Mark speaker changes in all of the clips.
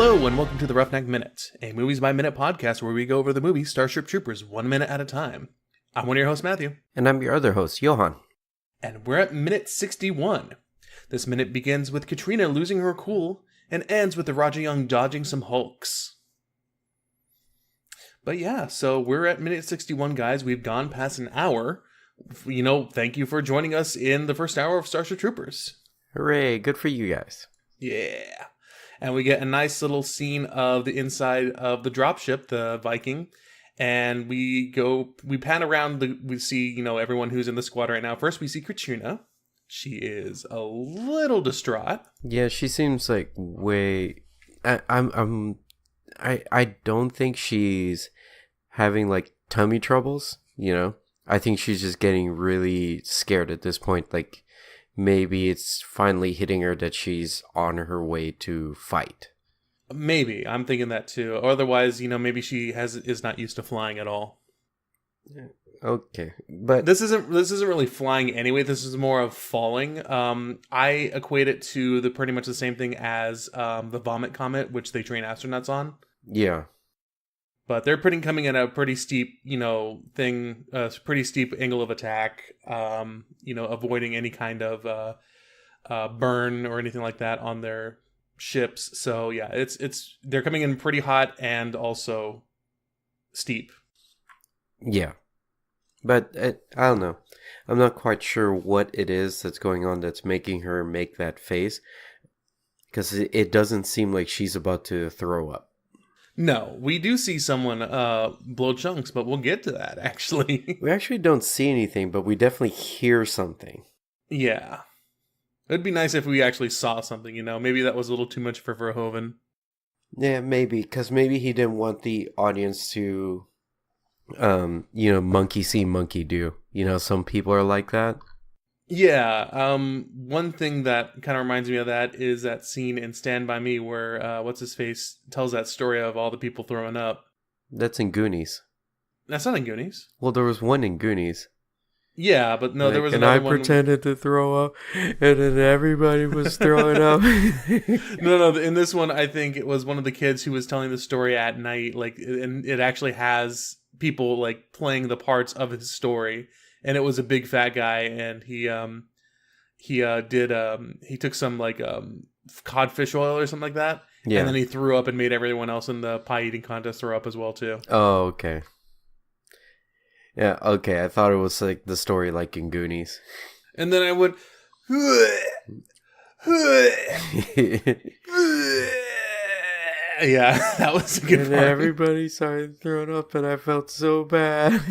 Speaker 1: Hello and welcome to the Roughneck Minute, a Movies by Minute podcast where we go over the movie Starship Troopers 1 minute at a time. I'm one of your hosts, Matthew.
Speaker 2: And I'm your other host, Johann.
Speaker 1: And we're at minute 61. This minute begins with Katrina losing her cool and ends with the Roger Young dodging some hulks. But yeah, so we're at minute 61, guys. We've gone past an hour. Thank you for joining us in the first hour of Starship Troopers.
Speaker 2: Hooray, good for you guys.
Speaker 1: Yeah. And we get a nice little scene of the inside of the dropship, the Viking. And we pan around, we see, everyone who's in the squad right now. First, we see Katrina. She is a little distraught.
Speaker 2: Yeah, she seems like I don't think she's having like tummy troubles, I think she's just getting really scared at this point. Like maybe it's finally hitting her that she's on her way to fight.
Speaker 1: Maybe. I'm thinking that too. Or otherwise, maybe she is not used to flying at all.
Speaker 2: Okay. But
Speaker 1: this isn't really flying anyway. This is more of falling. I equate it to pretty much the same thing as the vomit comet, which they train astronauts on.
Speaker 2: Yeah.
Speaker 1: But they're coming at a pretty steep, pretty steep angle of attack, avoiding any kind of burn or anything like that on their ships. So yeah, they're coming in pretty hot and also steep.
Speaker 2: Yeah. But I don't know. I'm not quite sure what it is that's going on that's making her make that face. Because it doesn't seem like she's about to throw up.
Speaker 1: No, we do see someone blow chunks, but we'll get to that, actually.
Speaker 2: We actually don't see anything, but we definitely hear something.
Speaker 1: Yeah. It'd be nice if we actually saw something, Maybe that was a little too much for Verhoeven.
Speaker 2: Yeah, maybe. Because maybe he didn't want the audience to, monkey see, monkey do. Some people are like that.
Speaker 1: Yeah, one thing that kind of reminds me of that is that scene in Stand By Me where what's-his-face tells that story of all the people throwing up.
Speaker 2: That's in Goonies.
Speaker 1: That's not in Goonies.
Speaker 2: Well, there was one in Goonies.
Speaker 1: Yeah, but no, there was
Speaker 2: another one. And I pretended to throw up, and then everybody was throwing up.
Speaker 1: No, in this one, I think it was one of the kids who was telling the story at night, and it actually has people, playing the parts of his story. And it was a big fat guy, and he took some codfish oil or something like that,
Speaker 2: yeah.
Speaker 1: And then he threw up and made everyone else in the pie eating contest throw up as well too.
Speaker 2: Oh, okay. Yeah, okay. I thought it was like the story like in Goonies.
Speaker 1: And then I would, yeah, that was a good
Speaker 2: and
Speaker 1: part.
Speaker 2: Everybody started throwing up, and I felt so bad.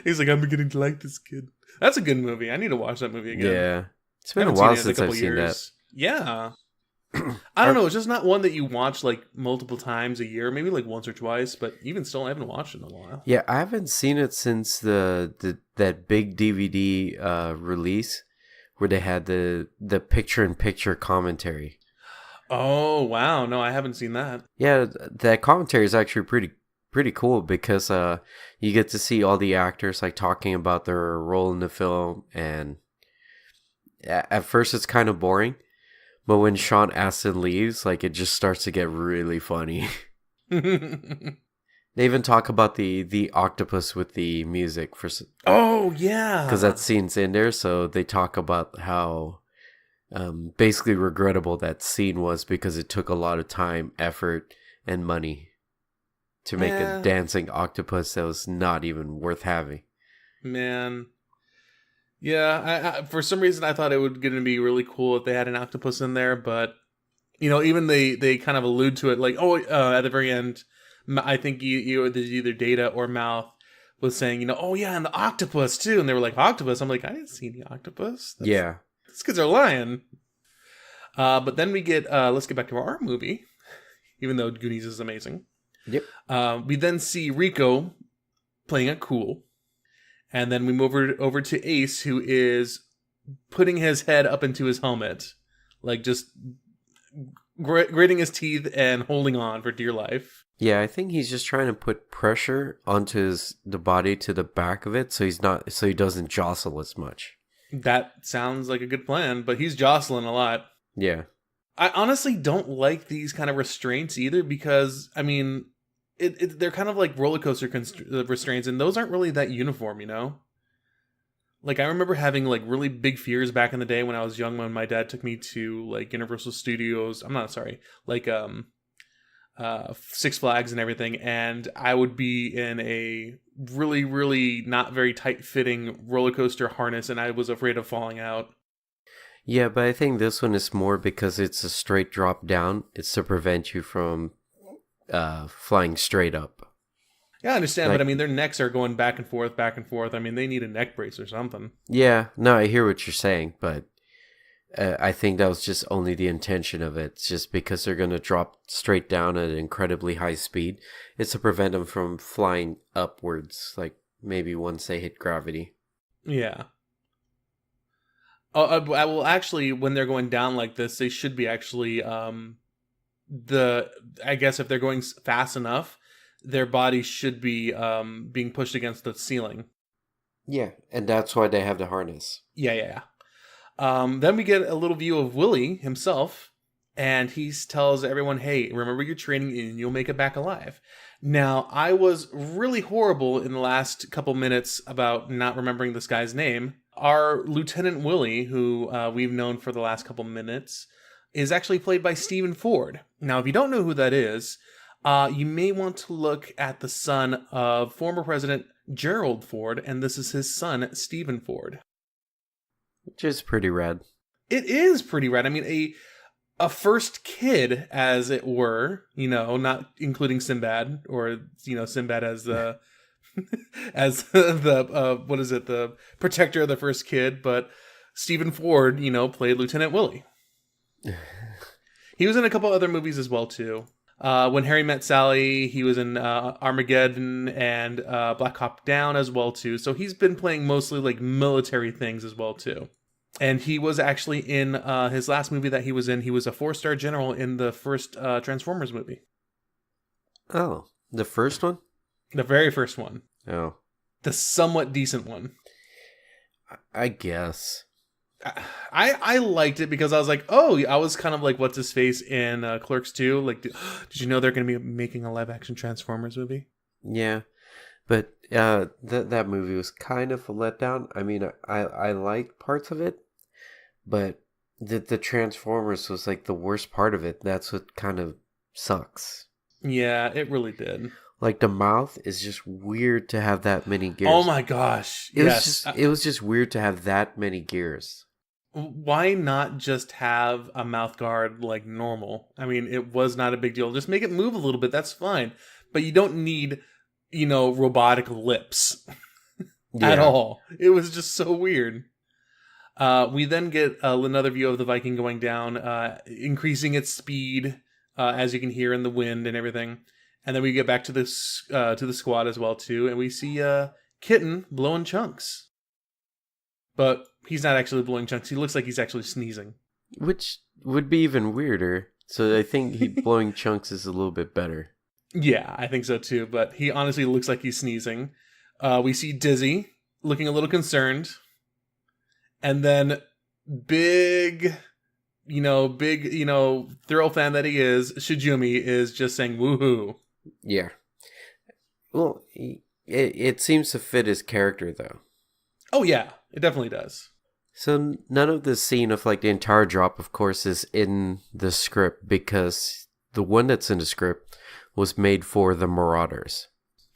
Speaker 1: He's like, I'm beginning to like this kid. That's a good movie. I need to watch that movie again.
Speaker 2: Yeah. It's been a while since I've seen that.
Speaker 1: Yeah. I don't know. It's just not one that you watch multiple times a year. Maybe once or twice. But even still, I haven't watched it in a while.
Speaker 2: Yeah, I haven't seen it since that big DVD release where they had the picture-in-picture commentary.
Speaker 1: Oh, wow. No, I haven't seen that.
Speaker 2: Yeah, that commentary is actually pretty cool because you get to see all the actors talking about their role in the film, and at first it's kind of boring, but when Sean Astin leaves, it just starts to get really funny. They even talk about the octopus with the music for.
Speaker 1: Oh yeah,
Speaker 2: because that scene's in there, so they talk about how basically regrettable that scene was because it took a lot of time, effort, and money to make a dancing octopus that was not even worth having.
Speaker 1: Man. Yeah, I for some reason I thought it was going to be really cool if they had an octopus in there, but even they kind of allude to it at the very end, I think there's either Data or Mouth was saying, oh yeah, and the octopus too, and they were like, octopus? I'm like, I didn't see any octopus.
Speaker 2: Yeah.
Speaker 1: These kids are lying. But then we get, let's get back to our movie, even though Goonies is amazing.
Speaker 2: Yep.
Speaker 1: We then see Rico playing it cool. And then we move over to Ace, who is putting his head up into his helmet. Just gritting his teeth and holding on for dear life.
Speaker 2: Yeah, I think he's just trying to put pressure onto the body to the back of it so he doesn't jostle as much.
Speaker 1: That sounds like a good plan, but he's jostling a lot.
Speaker 2: Yeah.
Speaker 1: I honestly don't like these kind of restraints either because, I mean, they're kind of like roller coaster restraints, and those aren't really that uniform, you know? Like, I remember having, like, really big fears back in the day when I was young when my dad took me to, like, Universal Studios. I'm not sorry. Like, Six Flags and everything, and I would be in a really, really not very tight-fitting roller coaster harness, and I was afraid of falling out.
Speaker 2: Yeah, but I think this one is more because it's a straight drop down. It's to prevent you from flying straight up.
Speaker 1: Yeah, I understand, but I
Speaker 2: Like,
Speaker 1: mean, their necks are going back and forth, back and forth. I mean, they need a neck brace or something.
Speaker 2: yeah, no, I hear what you're saying, but I think that was just only the intention of it. It's just because they're going to drop straight down at an incredibly high speed. It's to prevent them from flying upwards, like maybe once they hit gravity.
Speaker 1: Yeah. Oh, I will actually, when they're going down like this, they should be actually the. I guess if they're going fast enough, their body should be being pushed against the ceiling.
Speaker 2: Yeah, and that's why they have the harness.
Speaker 1: Yeah, yeah, yeah. Then we get a little view of Willie himself, and he tells everyone, "Hey, remember your training, and you'll make it back alive." Now, I was really horrible in the last couple minutes about not remembering this guy's name. Our Lieutenant Willie, who we've known for the last couple minutes, is actually played by Stephen Ford. Now, if you don't know who that is, you may want to look at the son of former President Gerald Ford, and this is his son, Stephen Ford.
Speaker 2: Which is pretty rad.
Speaker 1: It is pretty rad. I mean, a first kid, as it were, not including Sinbad, or Sinbad as the as the what is it, the protector of the first kid, but Stephen Ford, played Lieutenant Willie. He was in a couple other movies as well too. When Harry Met Sally, he was in Armageddon and Black Hawk Down as well too. So he's been playing mostly like military things as well too. And he was actually in his last movie that he was in. He was a 4-star general in the first Transformers movie.
Speaker 2: Oh, the first one?
Speaker 1: The very first one.
Speaker 2: Oh.
Speaker 1: The somewhat decent one.
Speaker 2: I guess.
Speaker 1: I liked it because I was like, oh, I was kind of like, what's his face in Clerks 2? Like, did you know they're going to be making a live action Transformers movie?
Speaker 2: Yeah. But that movie was kind of a letdown. I mean, I liked parts of it, but the Transformers was like the worst part of it. That's what kind of sucks.
Speaker 1: Yeah, it really did.
Speaker 2: Like the mouth is just weird to have that many gears.
Speaker 1: Oh my gosh. Yes.
Speaker 2: It was just weird to have that many gears.
Speaker 1: Why not just have a mouth guard like normal? I mean, it was not a big deal. Just make it move a little bit. That's fine. But you don't need, robotic lips at all. It was just so weird. We then get another view of the Viking going down, increasing its speed, as you can hear in the wind and everything. And then we get back to this to the squad as well too, and we see Kitten blowing chunks. But he's not actually blowing chunks. He looks like he's actually sneezing.
Speaker 2: Which would be even weirder. So I think he blowing chunks is a little bit better.
Speaker 1: Yeah, I think so too. But he honestly looks like he's sneezing. We see Dizzy looking a little concerned. And then big, thrill fan that he is, Shijumi is just saying woohoo.
Speaker 2: Yeah. Well, it seems to fit his character though.
Speaker 1: Oh yeah, it definitely does.
Speaker 2: So none of the scene of like the entire drop, of course, is in the script because the one that's in the script was made for the Marauders.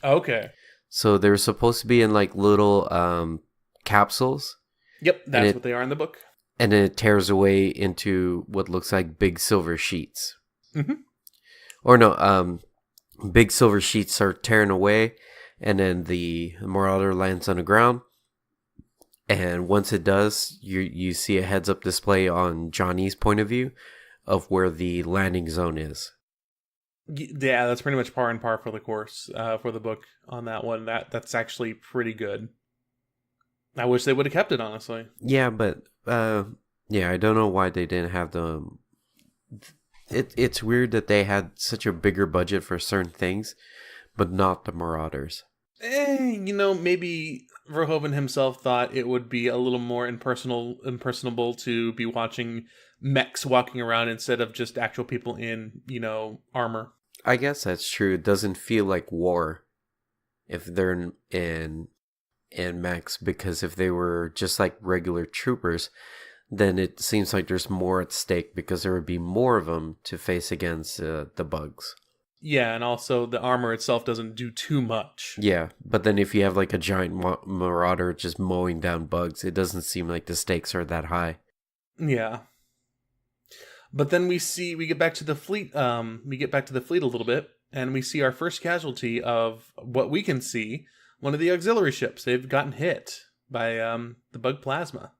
Speaker 1: Okay.
Speaker 2: So they're supposed to be in like little capsules.
Speaker 1: Yep, that's what they are in the book.
Speaker 2: And then it tears away into what looks like big silver sheets.
Speaker 1: Mm-hmm.
Speaker 2: Or no, big silver sheets are tearing away, and then the Marauder lands on the ground. And once it does, you see a heads-up display on Johnny's point of view of where the landing zone is.
Speaker 1: Yeah, that's pretty much par and par for the course, for the book on that one. That's actually pretty good. I wish they would have kept it, honestly.
Speaker 2: Yeah, but I don't know why they didn't have the. It's weird that they had such a bigger budget for certain things, but not the Marauders.
Speaker 1: Maybe Verhoeven himself thought it would be a little more impersonable to be watching mechs walking around instead of just actual people in, armor.
Speaker 2: I guess that's true. It doesn't feel like war if they're in mechs, because if they were just like regular troopers, then it seems like there's more at stake because there would be more of them to face against the bugs.
Speaker 1: Yeah, and also the armor itself doesn't do too much.
Speaker 2: Yeah, but then if you have like a giant marauder just mowing down bugs, it doesn't seem like the stakes are that high.
Speaker 1: Yeah. But then we get back to the fleet. We get back to the fleet a little bit, and we see our first casualty of what we can see. One of the auxiliary ships. They've gotten hit by the bug plasma,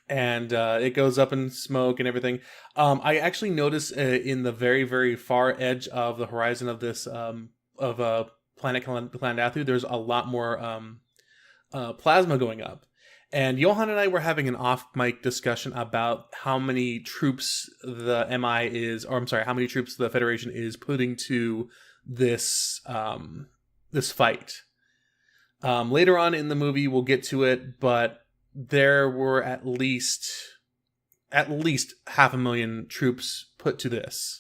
Speaker 1: and it goes up in smoke and everything. I actually noticed in the very, very far edge of the horizon of this planet Athu, there's a lot more plasma going up. And Johann and I were having an off-mic discussion about how many troops the MI is, or I'm sorry, how many troops the Federation is putting to this this fight. Later on in the movie, we'll get to it, but there were at least 500,000 troops put to this.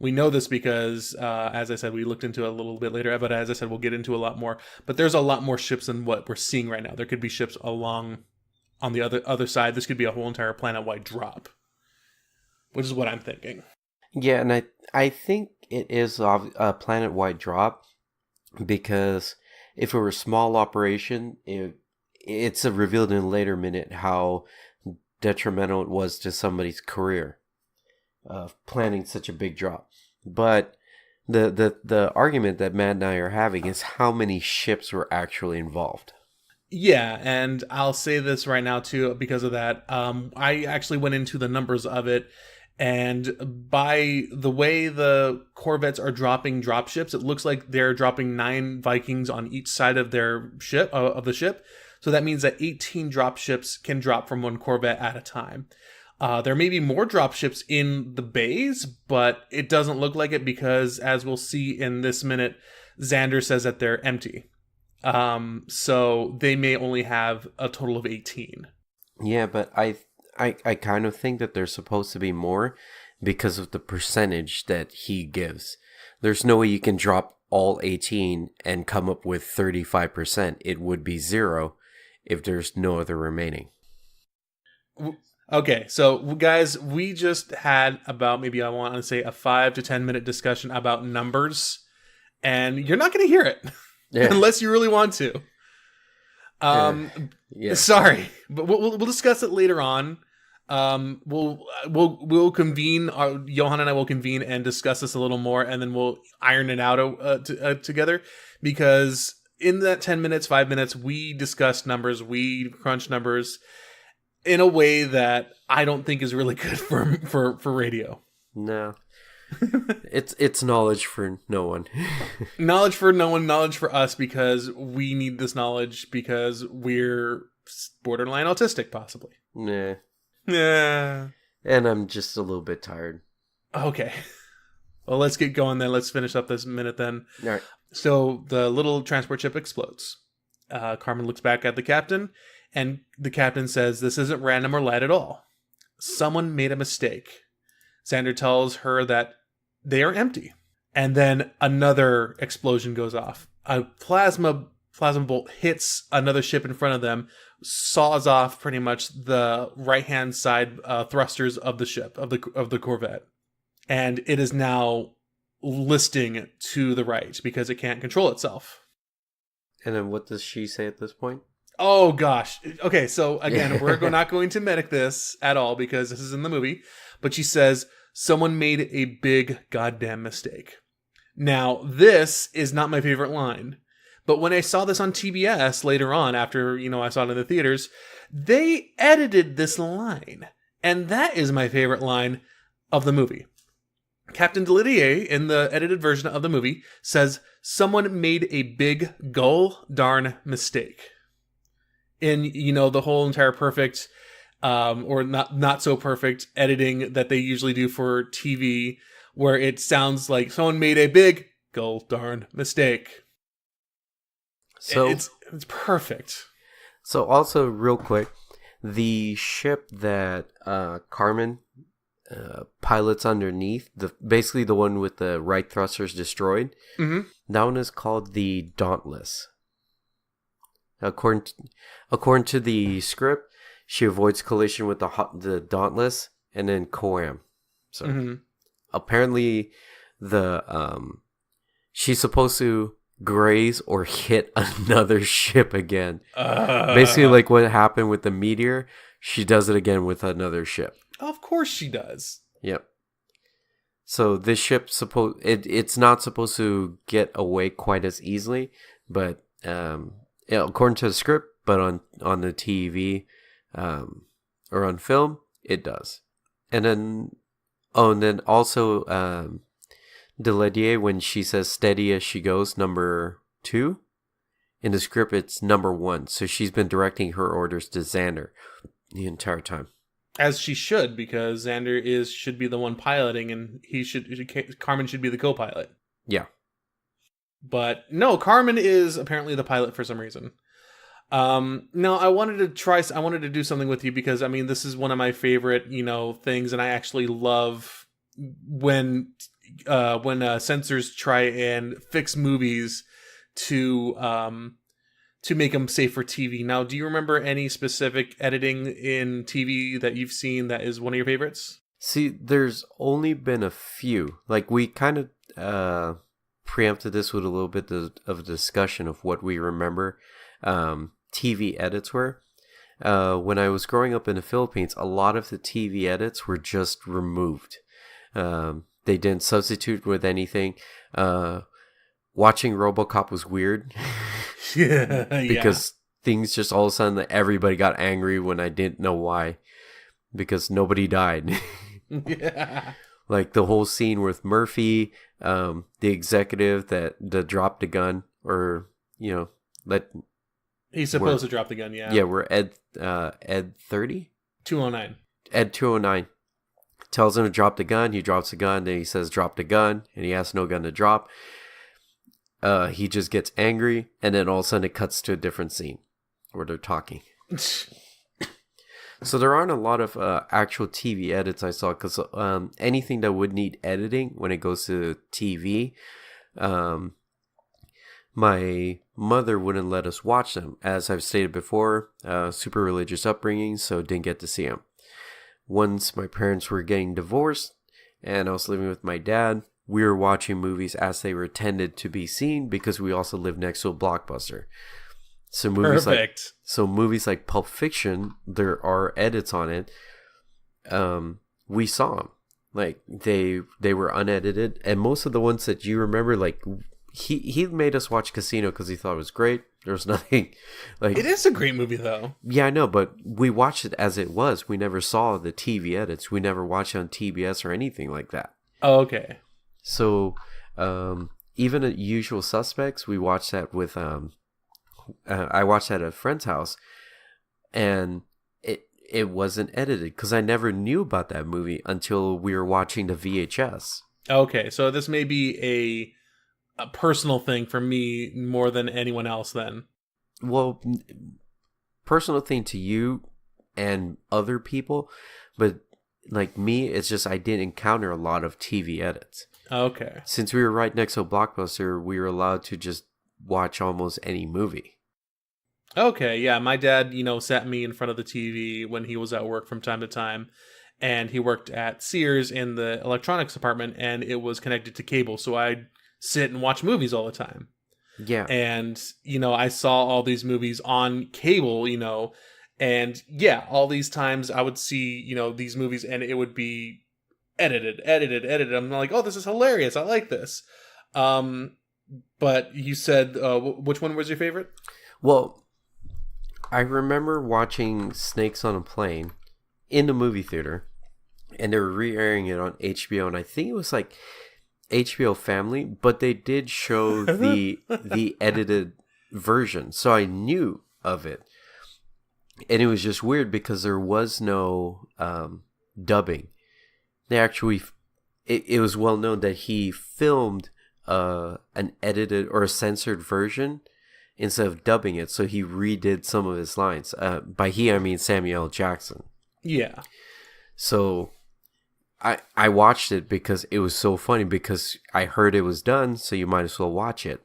Speaker 1: We know this because, as I said, we looked into it a little bit later, but as I said, we'll get into a lot more. But there's a lot more ships than what we're seeing right now. There could be ships along on the other side. This could be a whole entire planet-wide drop, which is what I'm thinking.
Speaker 2: Yeah, and I think it is a planet-wide drop, because if it were a small operation, it's revealed in a later minute how detrimental it was to somebody's career of planning such a big drop. But the argument that Matt and I are having is how many ships were actually involved.
Speaker 1: Yeah, and I'll say this right now too because of that. I actually went into the numbers of it, and by the way the corvettes are dropping drop ships, it looks like they're dropping 9 Vikings on each side of their ship of the ship. So that means that 18 drop ships can drop from one corvette at a time. There may be more drop ships in the bays, but it doesn't look like it because, as we'll see in this minute, Xander says that they're empty. So they may only have a total of 18.
Speaker 2: Yeah, but I kind of think that there's supposed to be more because of the percentage that he gives. There's no way you can drop all 18 and come up with 35%. It would be 0 if there's no other remaining.
Speaker 1: Okay, so guys, we just had about, maybe I want to say, a 5 to 10 minute discussion about numbers, and you're not going to hear it unless you really want to.
Speaker 2: Yeah.
Speaker 1: Sorry, but we'll discuss it later on. We'll convene. Johann and I will convene and discuss this a little more, and then we'll iron it out together. Because in that 10 minutes, 5 minutes, we discussed numbers, we crunched numbers in a way that I don't think is really good for radio.
Speaker 2: No. It's knowledge for no one.
Speaker 1: Knowledge for no one, knowledge for us, because we need this knowledge because we're borderline autistic, possibly.
Speaker 2: Nah.
Speaker 1: Yeah.
Speaker 2: And I'm just a little bit tired.
Speaker 1: Okay. Well, let's get going then. Let's finish up this minute then.
Speaker 2: All right.
Speaker 1: So the little transport ship explodes. Carmen looks back at the captain, and the captain says, "This isn't random or light at all. Someone made a mistake." Xander tells her that they are empty. And then another explosion goes off. A plasma bolt hits another ship in front of them, saws off pretty much the right-hand side thrusters of the ship, of the corvette. And it is now listing to the right because it can't control itself.
Speaker 2: And then what does she say at this point?
Speaker 1: Oh, gosh. Okay, so again, we're not going to medic this at all because this is in the movie. But she says, "Someone made a big goddamn mistake." Now, this is not my favorite line. But when I saw this on TBS later on, after, I saw it in the theaters, they edited this line. And that is my favorite line of the movie. Captain Delidier, in the edited version of the movie, says, "Someone made a big gull darn mistake." In, the whole entire perfect, or not so perfect editing that they usually do for TV, where it sounds like someone made a big gull darn mistake. So it's perfect.
Speaker 2: So also, real quick, the ship that Carmen pilots underneath, basically the one with the right thrusters destroyed.
Speaker 1: Mm-hmm.
Speaker 2: That one is called the Dauntless. According to the script, she avoids collision with the Dauntless and then Coam. So
Speaker 1: Mm-hmm.
Speaker 2: apparently, she's supposed to graze or hit another ship again. Basically, like what happened with the meteor, she does it again with another ship.
Speaker 1: Of course she does.
Speaker 2: Yep. So this ship it's not supposed to get away quite as easily, but according to the script, but on the TV or on film, it does. And then also Deledier, when she says steady as she goes, number 2, in the script it's number 1. So she's been directing her orders to Xander the entire time.
Speaker 1: As she should, because Xander should be the one piloting, and Carmen should be the co-pilot.
Speaker 2: Yeah.
Speaker 1: But no, Carmen is apparently the pilot for some reason. No, I wanted to do something with you because, I mean, this is one of my favorite, things, and I actually love when censors try and fix movies to make them safe for TV. Now, do you remember any specific editing in TV that you've seen that is one of your favorites?
Speaker 2: See, there's only been a few. Like, we kind of preempted this with a little bit of a discussion of what we remember TV edits were. When I was growing up in the Philippines, a lot of the TV edits were just removed. They didn't substitute with anything. Watching RoboCop was weird.
Speaker 1: Yeah.
Speaker 2: Because things just all of a sudden, everybody got angry when I didn't know why. Because nobody died.
Speaker 1: Yeah.
Speaker 2: Like the whole scene with Murphy, the executive that dropped the gun, or
Speaker 1: He's supposed to drop the gun, yeah.
Speaker 2: Yeah, we're Ed 30?
Speaker 1: 209.
Speaker 2: Ed 209 tells him to drop the gun. He drops the gun. Then he says, drop the gun. And he has no gun to drop. He just gets angry. And then all of a sudden it cuts to a different scene where they're talking. So there aren't a lot of actual TV edits I saw. Because anything that would need editing when it goes to TV, my mother wouldn't let us watch them. As I've stated before, super religious upbringing, so didn't get to see them. Once my parents were getting divorced and I was living with my dad, we were watching movies as they were intended to be seen because we also lived next to a Blockbuster. So movies like Pulp Fiction, there are edits on it. We saw them. Like they were unedited, and most of the ones that you remember, like he made us watch Casino because he thought it was great. There was nothing like
Speaker 1: it is a great movie though.
Speaker 2: Yeah, I know, but we watched it as it was. We never saw the TV edits. We never watched it on TBS or anything like that.
Speaker 1: Oh, okay.
Speaker 2: So even at Usual Suspects, we watched that with I watched that at a friend's house, and it wasn't edited because I never knew about that movie until we were watching the VHS.
Speaker 1: Okay, so this may be a personal thing for me more than anyone else then.
Speaker 2: Well, personal thing to you and other people, but like me, it's just I didn't encounter a lot of TV edits.
Speaker 1: Okay.
Speaker 2: Since we were right next to a Blockbuster, we were allowed to just watch almost any movie.
Speaker 1: Okay, yeah, my dad, sat me in front of the TV when he was at work from time to time, and he worked at Sears in the electronics department, and it was connected to cable, so I'd sit and watch movies all the time.
Speaker 2: Yeah.
Speaker 1: And, I saw all these movies on cable, and yeah, all these times I would see, these movies and it would be edited. I'm like, oh, this is hilarious. I like this. But you said, which one was your favorite?
Speaker 2: Well, I remember watching Snakes on a Plane in the movie theater, and they were re-airing it on HBO, and I think it was like HBO Family, but they did show the edited version, so I knew of it. And it was just weird because there was no dubbing. They actually, it was well known that he filmed an edited or a censored version instead of dubbing it, so he redid some of his lines. By he, I mean Samuel L. Jackson.
Speaker 1: Yeah.
Speaker 2: So I watched it because it was so funny because I heard it was done, so you might as well watch it.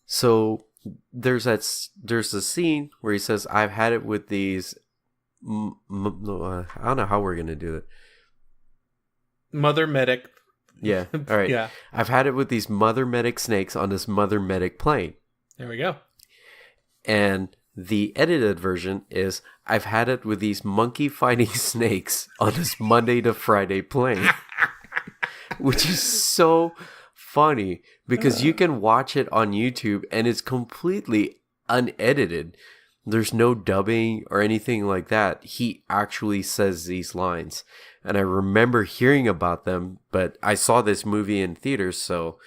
Speaker 2: So there's a scene where he says, "I've had it with these." I don't know how we're gonna do it.
Speaker 1: Mother medic.
Speaker 2: Yeah. All right.
Speaker 1: Yeah.
Speaker 2: I've had it with these mother medic snakes on this mother medic plane.
Speaker 1: There we go.
Speaker 2: And the edited version is I've had it with these monkey fighting snakes on this Monday to Friday plane. Which is so funny because you can watch it on YouTube and it's completely unedited. There's no dubbing or anything like that. He actually says these lines. And I remember hearing about them, but I saw this movie in theaters, so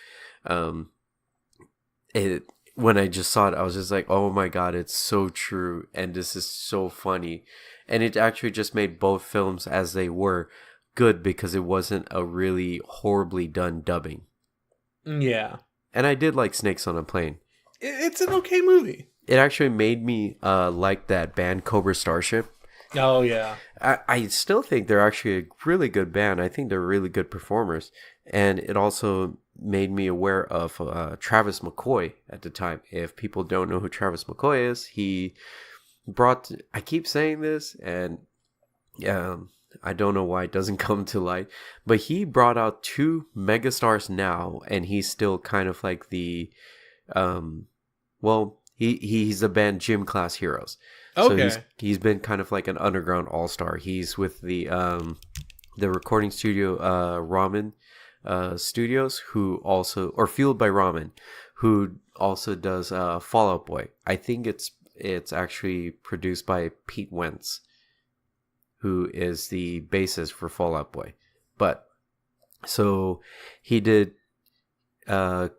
Speaker 2: when I just saw it, I was just like, oh my god, it's so true, and this is so funny. And it actually just made both films as they were good because it wasn't a really horribly done dubbing.
Speaker 1: Yeah.
Speaker 2: And I did like Snakes on a Plane.
Speaker 1: It's an okay movie.
Speaker 2: It actually made me like that band Cobra Starship.
Speaker 1: Oh, yeah.
Speaker 2: I still think they're actually a really good band. I think they're really good performers. And it also made me aware of Travis McCoy at the time. If people don't know who Travis McCoy is, he brought... I keep saying this, and I don't know why it doesn't come to light. But he brought out two megastars now, and he's still kind of like the... he's the band Gym Class Heroes.
Speaker 1: Okay.
Speaker 2: So he's been kind of like an underground all-star. He's with the recording studio Ramen Studios, who also, or Fueled by Ramen, who also does Fall Out Boy. I think it's actually produced by Pete Wentz, who is the bassist for Fall Out Boy. But so he did what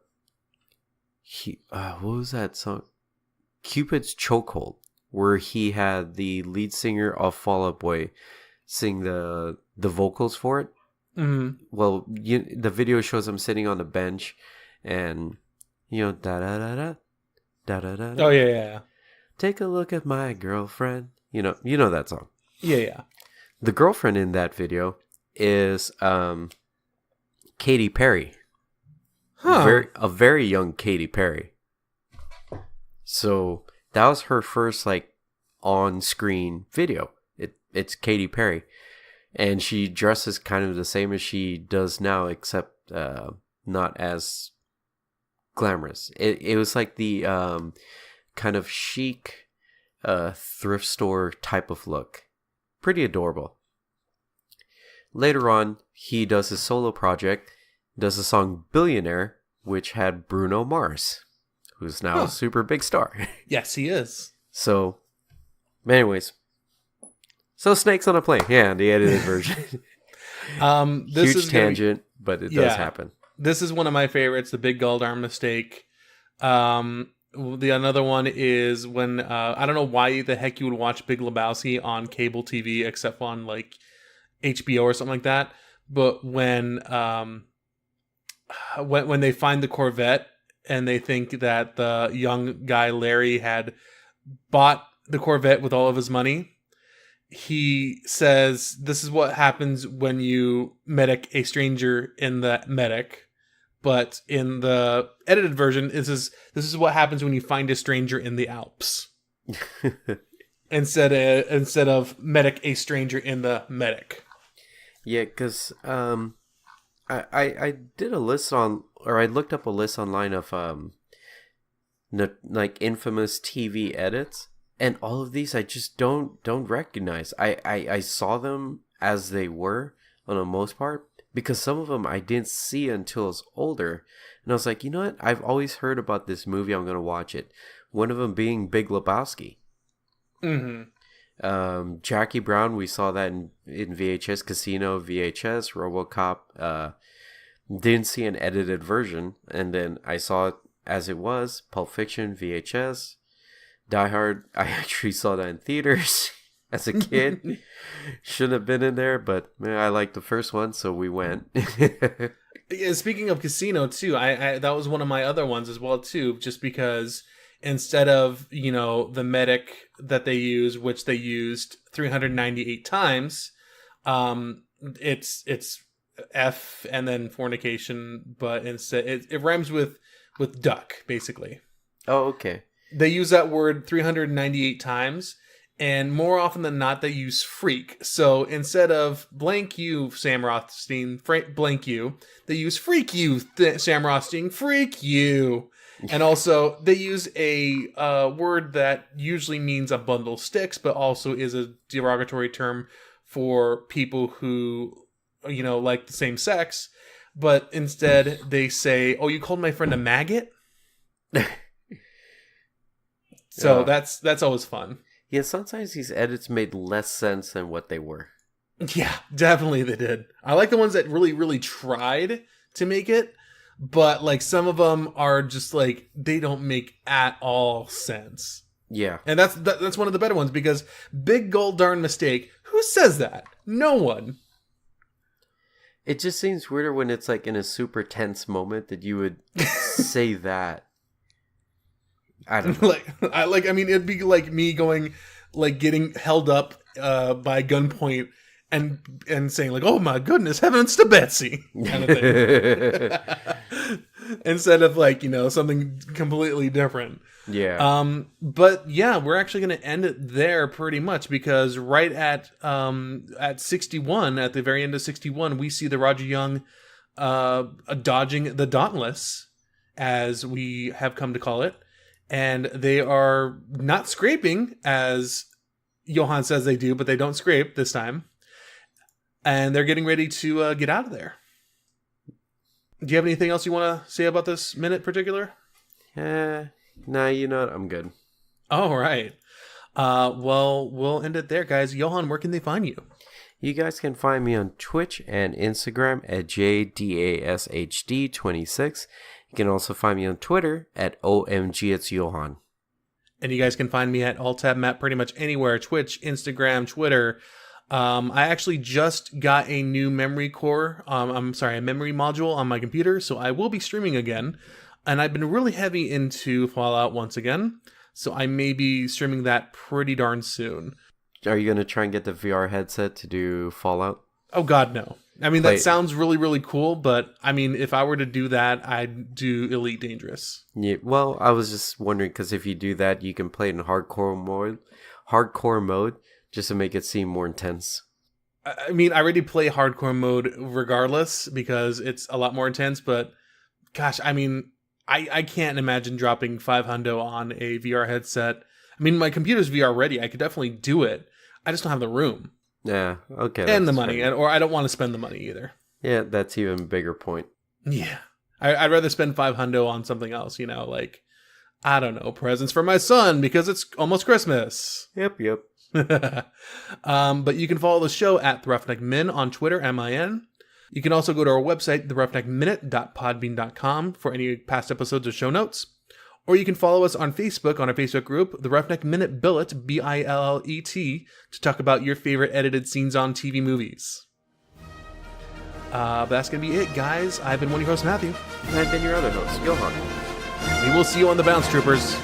Speaker 2: was that song? Cupid's Chokehold, where he had the lead singer of Fall Out Boy sing the vocals for it.
Speaker 1: Mm-hmm.
Speaker 2: Well, the video shows him sitting on a bench, and da da da da da da da.
Speaker 1: Oh yeah.
Speaker 2: Take a look at my girlfriend. You know that song.
Speaker 1: Yeah.
Speaker 2: The girlfriend in that video is Katy Perry.
Speaker 1: Huh.
Speaker 2: A very young Katy Perry. So that was her first like on-screen video. It's Katy Perry, and she dresses kind of the same as she does now, except not as glamorous. It was like the kind of chic thrift store type of look. Pretty adorable. Later on, he does his solo project, does the song Billionaire, which had Bruno Mars, who's now a super big star.
Speaker 1: Yes, he is.
Speaker 2: So, anyways. So Snakes on a Plane. Yeah, the edited version.
Speaker 1: This
Speaker 2: Huge
Speaker 1: is
Speaker 2: tangent, but it does happen.
Speaker 1: This is one of my favorites, the Big Gull Darn Mistake. The another one is when I don't know why the heck you would watch Big Lebowski on cable TV except on like HBO or something like that. But when they find the Corvette and they think that the young guy Larry had bought the Corvette with all of his money, he says, "This is what happens when you medic a stranger in the medic." But in the edited version, this is what happens when you find a stranger in the Alps. instead of medic a stranger in the medic.
Speaker 2: Yeah, because I did a list on, or I looked up a list online of like infamous TV edits, and all of these I just don't recognize. I saw them as they were on the most part, because some of them I didn't see until I was older. And I was like, you know what? I've always heard about this movie. I'm going to watch it. One of them being Big Lebowski.
Speaker 1: Mm-hmm.
Speaker 2: Jackie Brown, we saw that in VHS, Casino, VHS, RoboCop. Didn't see an edited version. And then I saw it as it was. Pulp Fiction, VHS. Die Hard, I actually saw that in theaters. As a kid, shouldn't have been in there, but man, I liked the first one, so we went.
Speaker 1: Yeah, speaking of Casino too, I that was one of my other ones as well too. Just because instead of the medic that they use, which they used 398 times, it's F and then fornication, but instead it rhymes with duck, basically.
Speaker 2: Oh, okay.
Speaker 1: They use that word 398 times, and more often than not, they use freak. So instead of blank you, Sam Rothstein, blank you, they use freak you, Sam Rothstein, freak you. And also, they use a word that usually means a bundle of sticks, but also is a derogatory term for people who, like the same sex. But instead, they say, "Oh, you called my friend a maggot?" So that's always fun.
Speaker 2: Yeah, sometimes these edits made less sense than what they were.
Speaker 1: Yeah, definitely they did. I like the ones that really, really tried to make it, but like some of them are just like they don't make at all sense.
Speaker 2: Yeah,
Speaker 1: and that's one of the better ones because Big Gull Darn Mistake. Who says that? No one.
Speaker 2: It just seems weirder when it's like in a super tense moment that you would say that. I don't know.
Speaker 1: I mean, it'd be like me going, like getting held up by gunpoint and saying like, "Oh my goodness, heavens to Betsy," kind of thing. Instead of like something completely different.
Speaker 2: Yeah.
Speaker 1: But yeah, we're actually going to end it there pretty much because right at 61, at the very end of 61, we see the Roger Young dodging the Dauntless, as we have come to call it. And they are not scraping, as Johann says they do, but they don't scrape this time. And they're getting ready to get out of there. Do you have anything else you want to say about this minute in particular?
Speaker 2: Nah, you know what? I'm good. All
Speaker 1: right. Well, we'll end it there, guys. Johann, where can they find you?
Speaker 2: You guys can find me on Twitch and Instagram at JDASHD26. You can also find me on Twitter at OMG It's Johann.
Speaker 1: And you guys can find me at AltTabMatt pretty much anywhere. Twitch, Instagram, Twitter. I actually just got a new memory core. A memory module on my computer. So I will be streaming again. And I've been really heavy into Fallout once again. So I may be streaming that pretty darn soon.
Speaker 2: Are you going to try and get the VR headset to do Fallout?
Speaker 1: Oh, God, no. I mean, that sounds really, really cool, but I mean, if I were to do that, I'd do Elite Dangerous.
Speaker 2: Yeah, well, I was just wondering, because if you do that, you can play it in hardcore mode, just to make it seem more intense.
Speaker 1: I mean, I already play hardcore mode regardless, because it's a lot more intense, but gosh, I mean, I can't imagine dropping $500 on a VR headset. I mean, my computer's VR ready. I could definitely do it. I just don't have the room.
Speaker 2: Yeah, okay.
Speaker 1: And the money, or I don't want to spend the money either.
Speaker 2: Yeah, that's even a bigger point.
Speaker 1: Yeah. I'd rather spend $500 on something else, like, I don't know, presents for my son because it's almost Christmas.
Speaker 2: Yep.
Speaker 1: But you can follow the show at The Roughneck Min on Twitter, MIN. You can also go to our website, theroughneckminute.podbean.com for any past episodes or show notes. Or you can follow us on Facebook, on our Facebook group, The Roughneck Minute Billet, Billet, to talk about your favorite edited scenes on TV movies. But that's going to be it, guys. I've been one of your hosts, Matthew.
Speaker 2: And I've been your other host, Johann.
Speaker 1: We will see you on the bounce, troopers.